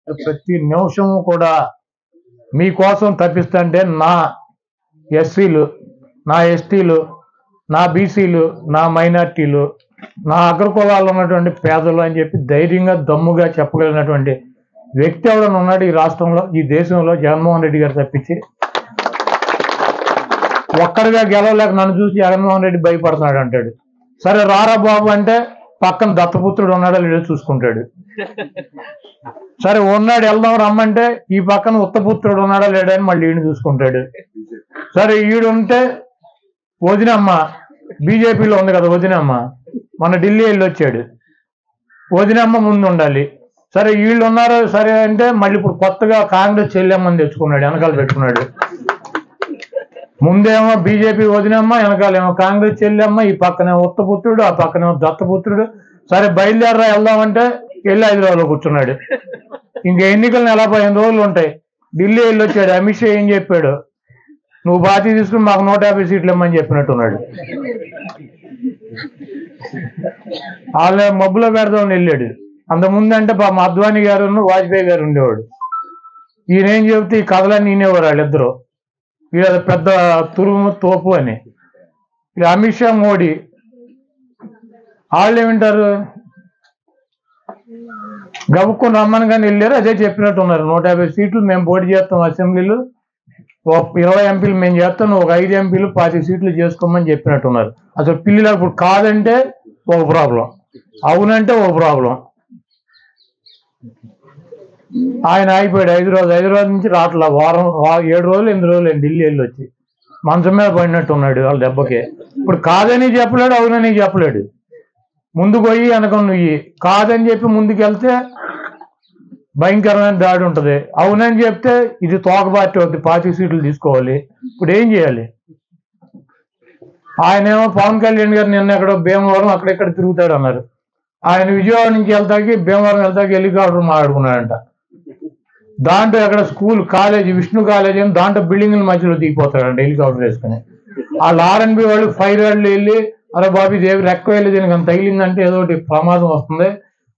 ప్రతి నిమిషం కూడా మీకోసం తప్పిస్తుంటే నా ఎస్సీలు, నా ఎస్టీలు, నా బీసీలు, నా మైనార్టీలు, నా అగ్రకులాలు ఉన్నటువంటి పేదలు అని చెప్పి ధైర్యంగా దమ్ముగా చెప్పగలిగినటువంటి వ్యక్తి ఎవడన్నా ఉన్నాడు ఈ రాష్ట్రంలో, ఈ దేశంలో? జగన్మోహన్ రెడ్డి గారు తప్పించి. ఒక్కడిగా గెలవలేక నన్ను చూసి జగన్మోహన్ రెడ్డి భయపడుతున్నాడు అంటాడు. సరే రారా బాబు అంటే పక్కన దత్తపుత్రుడు ఉన్నాడో లేడో చూసుకుంటాడు. సరే ఉన్నాడు వెళ్దాం రమ్మంటే ఈ పక్కన ఉత్తపుత్రుడు ఉన్నాడా లేడా అని మళ్ళీ ఈయన చూసుకుంటాడు. సరే ఈడు ఉంటే వదినమ్మ బీజేపీలో ఉంది కదా, వదినమ్మ మన ఢిల్లీ వెళ్ళి వచ్చాడు, వదినమ్మ ముందు ఉండాలి. సరే వీళ్ళు ఉన్నారు సరే అంటే మళ్ళీ ఇప్పుడు కొత్తగా కాంగ్రెస్ చెల్లెమ్మని తెచ్చుకున్నాడు, వెనకాల పెట్టుకున్నాడు. ముందేమో బీజేపీ వదినమ్మ, వెనకాలేమో కాంగ్రెస్ చెల్లెమ్మ, ఈ పక్కనేమో ఉత్తపుత్రుడు, ఆ పక్కనేమో దత్తపుత్రుడు. సరే బయలుదేరరా వెళ్దామంటే వెళ్ళి హైదరాబాద్లో కూర్చున్నాడు. ఇంక ఎన్నికలు 15 రోజులు ఉంటాయి. ఢిల్లీ వెళ్ళి వచ్చాడు. అమిత్ షా ఏం చెప్పాడు? నువ్వు బాధ్యత తీసుకుని మాకు 150 సీట్లు ఇమ్మని చెప్పినట్టున్నాడు. వాళ్ళ మబ్బులో పెడదామని వెళ్ళాడు. అంతకుముందు అంటే మా అద్వానీ గారు వాజ్పేయి గారు ఉండేవాడు. ఈయన ఏం చెబితే ఈ కథలన్నీ ఈనేవారు వాళ్ళిద్దరూ. వీళ్ళ పెద్ద తురుము తోపు అని. అమిత్ షా, మోడీ వాళ్ళు ఏమింటారు? గబుక్కుని రమ్మని కానీ వెళ్ళారు, అదే చెప్పినట్టు ఉన్నారు. 150 సీట్లు మేము పోటీ చేస్తాం అసెంబ్లీలు, 20 ఎంపీలు మేము చేస్తాం, ఒక 5 ఎంపీలు 20 సీట్లు చేసుకోమని చెప్పినట్టున్నారు. అసలు పిల్లలు ఇప్పుడు కాదంటే ఒక ప్రాబ్లం, అవునంటే ఒక ప్రాబ్లం. ఆయన అయిపోయాడు. హైదరాబాద్ నుంచి రాట్లా 7 రోజులు 8 రోజులు ఢిల్లీ వెళ్ళి వచ్చి మంచం మీద పడినట్టు ఉన్నాడు వాళ్ళ దెబ్బకే. ఇప్పుడు కాదని చెప్పలేడు, అవునని చెప్పలేడు. ముందుకు పోయి వెనక నువ్వు కాదని చెప్పి ముందుకు వెళ్తే భయంకరమైన దాడి ఉంటుంది, అవునని చెప్తే ఇది తోక పార్టీ అవుతుంది, 20 సీట్లు తీసుకోవాలి. ఇప్పుడు ఏం చేయాలి? ఆయనేమో పవన్ కళ్యాణ్ గారు నిన్న ఎక్కడో భీమవరం అక్కడెక్కడ తిరుగుతాడు అన్నారు. ఆయన విజయవాడ నుంచి వెళ్తాకి భీమవరం వెళ్తాకి హెలికాప్టర్ మాట్లాడుకున్నాడంట. దాంట్లో ఎక్కడ స్కూల్ కాలేజీ విష్ణు కాలేజీ అని దాంట్లో బిల్డింగ్ల మధ్యలో దిగిపోతాడంట హెలికాప్టర్ వేసుకుని. వాళ్ళు ఆర్ఎన్బి వాళ్ళు ఫైర్ వాళ్ళు వెళ్ళి అరే బాబు ఇదేవి రెక్క వెళ్ళి దీనికి అంత తగిలిందంటే ఏదో ఒకటి ప్రమాదం వస్తుంది,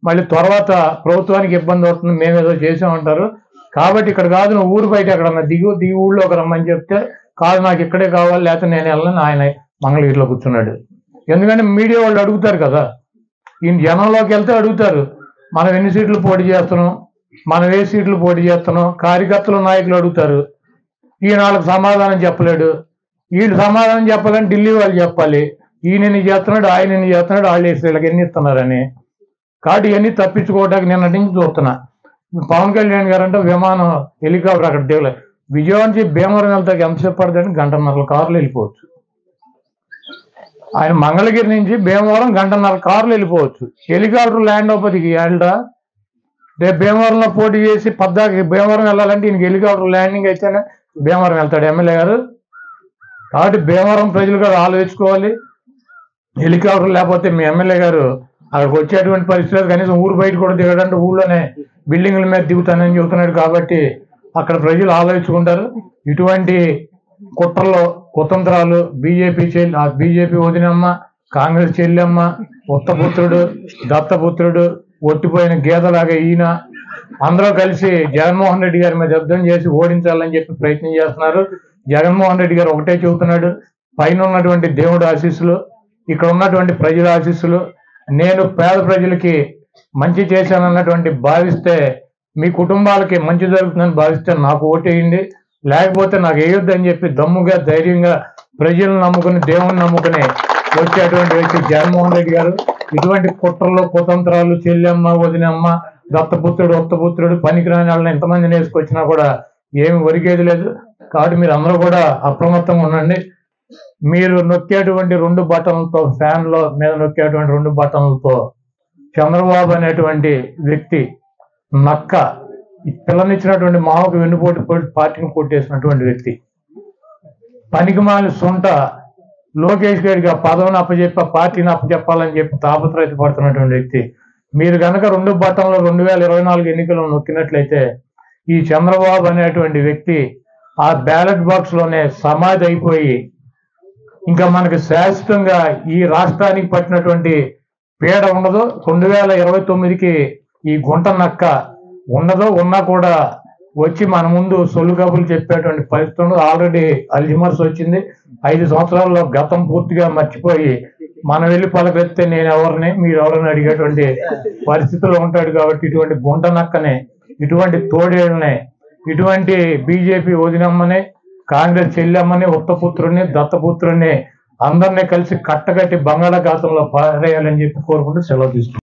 మళ్ళీ తర్వాత ప్రభుత్వానికి ఇబ్బంది అవుతుంది, మేము ఏదో చేసామంటారు. కాబట్టి ఇక్కడ కాదు, నువ్వు ఊరు బయట ఎక్కడన్నా దిగి ఊళ్ళోకి రమ్మని చెప్తే కాదు నాకు ఇక్కడే కావాలి లేకపోతే నేను వెళ్ళను ఆయన మంగళగిరిలో కూర్చున్నాడు. ఎందుకంటే మీడియా వాళ్ళు అడుగుతారు కదా, ఈయన జనంలోకి వెళ్తే అడుగుతారు మనం ఎన్ని సీట్లు పోటీ చేస్తున్నాం, మనం ఏ సీట్లు పోటీ చేస్తున్నాం, కార్యకర్తలు నాయకులు అడుగుతారు. ఈయన వాళ్ళకి సమాధానం చెప్పలేడు. వీళ్ళు సమాధానం చెప్పాలని ఢిల్లీ వాళ్ళు చెప్పాలి, ఈయన ఎన్ని చేస్తున్నాడు ఆయన ఎన్ని చేస్తున్నాడు వాళ్ళు వేసి వీళ్ళకి ఎన్ని ఇస్తున్నారని. కాబట్టి ఇవన్నీ తప్పించుకోవడానికి నిన్నటి నుంచి చూస్తున్నా. పవన్ కళ్యాణ్ గారు అంటే విమానం హెలికాప్టర్ అక్కడ దిగలే. విజయవాడ నుంచి భీమవరం వెళ్తాకి ఎంతసేపు పడుతుందని 1.5 గంటల కారులో వెళ్ళిపోవచ్చు. ఆయన మంగళగిరి నుంచి భీమవరం 1.5 గంటల కారులో వెళ్ళిపోవచ్చు. హెలికాప్టర్ ల్యాండ్ అవ్వదికి ఏళ్ళ రేపు భీమవరంలో పోటీ చేసి పద్దాకి భీమవరం వెళ్ళాలంటే ఈయనకి హెలికాప్టర్ ల్యాండింగ్ అయితేనే భీమవరం వెళ్తాడు ఎమ్మెల్యే గారు. కాబట్టి భీమవరం ప్రజలు కూడా ఆలోచించుకోవాలి. హెలికాప్టర్ లేకపోతే మీ ఎమ్మెల్యే గారు అక్కడికి వచ్చేటువంటి పరిస్థితులు, కనీసం ఊరు బయట కూడా దిగడంటే ఊళ్ళోనే బిల్డింగ్ల మీద దిగుతానని చెబుతున్నాడు. కాబట్టి అక్కడ ప్రజలు ఆలోచించుకుంటారు. ఇటువంటి కుట్రలో కుతంత్రాలు బీజేపీ వదినమ్మ, కాంగ్రెస్ చెల్లెమ్మ, ఉత్తపుత్రుడు, దత్తపుత్రుడు, ఒట్టిపోయిన గీతలాగా ఈయన అందరూ కలిసి జగన్మోహన్ రెడ్డి గారి మీద యుద్ధం చేసి ఓడించాలని చెప్పి ప్రయత్నం చేస్తున్నారు. జగన్మోహన్ రెడ్డి గారు ఒకటే చెబుతున్నాడు, పైన ఉన్నటువంటి దేవుడు ఆశీస్సులు, ఇక్కడ ఉన్నటువంటి ప్రజల ఆశీస్సులు, నేను పేద ప్రజలకి మంచి చేశానన్నటువంటి భావిస్తే, మీ కుటుంబాలకి మంచి జరుగుతుందని భావిస్తే నాకు ఓటేయండి, లేకపోతే నాకు వేయొద్దని చెప్పి దమ్ముగా ధైర్యంగా ప్రజలను నమ్ముకుని దేవుని నమ్ముకుని వచ్చేటువంటి వ్యక్తి జగన్మోహన్ రెడ్డి గారు. ఇటువంటి కుట్రలు కుతంత్రాలు చెల్లెమ్మ వదినమ్మ దత్తపుత్రుడు ఉత్తపుత్రుడు పనికిరాని వాళ్ళని ఎంతమందిని వేసుకొచ్చినా కూడా ఏమి ఒరిగేది లేదు. కాబట్టి మీరు అందరూ కూడా అప్రమత్తంగా ఉండండి. మీరు నొక్కేటువంటి 2 బటన్లతో, ఫ్యాన్లో మీద నొక్కేటువంటి 2 బటన్లతో చంద్రబాబు అనేటువంటి వ్యక్తి నక్క పిల్లనిచ్చినటువంటి మామకు వెన్నుపోటు పార్టీని కొట్టేసినటువంటి వ్యక్తి, పనికిమాలి సొంట లోకేష్ గారికి ఆ పదవిని అప్పచెప్పి ఆ పార్టీని అప్పచెప్పాలని చెప్పి తాపత్రయపడుతున్నటువంటి వ్యక్తి. మీరు కనుక 2 బటన్లు 2024 ఎన్నికల్లో నొక్కినట్లయితే ఈ చంద్రబాబు అనేటువంటి వ్యక్తి ఆ బ్యాలెట్ బాక్స్ లోనే సమాధి అయిపోయి ఇంకా మనకి శాశ్వతంగా ఈ రాష్ట్రానికి పట్టినటువంటి పీడ ఉండదు. 2029కి ఈ గుంట నక్క ఉండదో ఉన్నా కూడా వచ్చి మన ముందు సొల్లు కబుర్లు చెప్పేటువంటి పరిస్థితులు ఆల్రెడీ అల్జిమర్స్ వచ్చింది. 5 సంవత్సరాల్లో గతం పూర్తిగా మర్చిపోయి మనం వెళ్ళి పలకెత్తే నేను ఎవరిని మీరు ఎవరిని అడిగేటువంటి పరిస్థితుల్లో ఉంటాడు. కాబట్టి ఇటువంటి గుంట నక్కని, ఇటువంటి తోడేళ్ళని, ఇటువంటి బీజేపీ వదినమ్మని, కాంగ్రెస్ చెల్లెమ్మని, ఉత్తపుత్రుని, దత్తపుత్రుని అందరినీ కలిసి కట్టగట్టి బంగాళాఖాతంలో పారేయాలని చెప్పి కోరుకుంటూ సెలవు తీసుకుంటాం.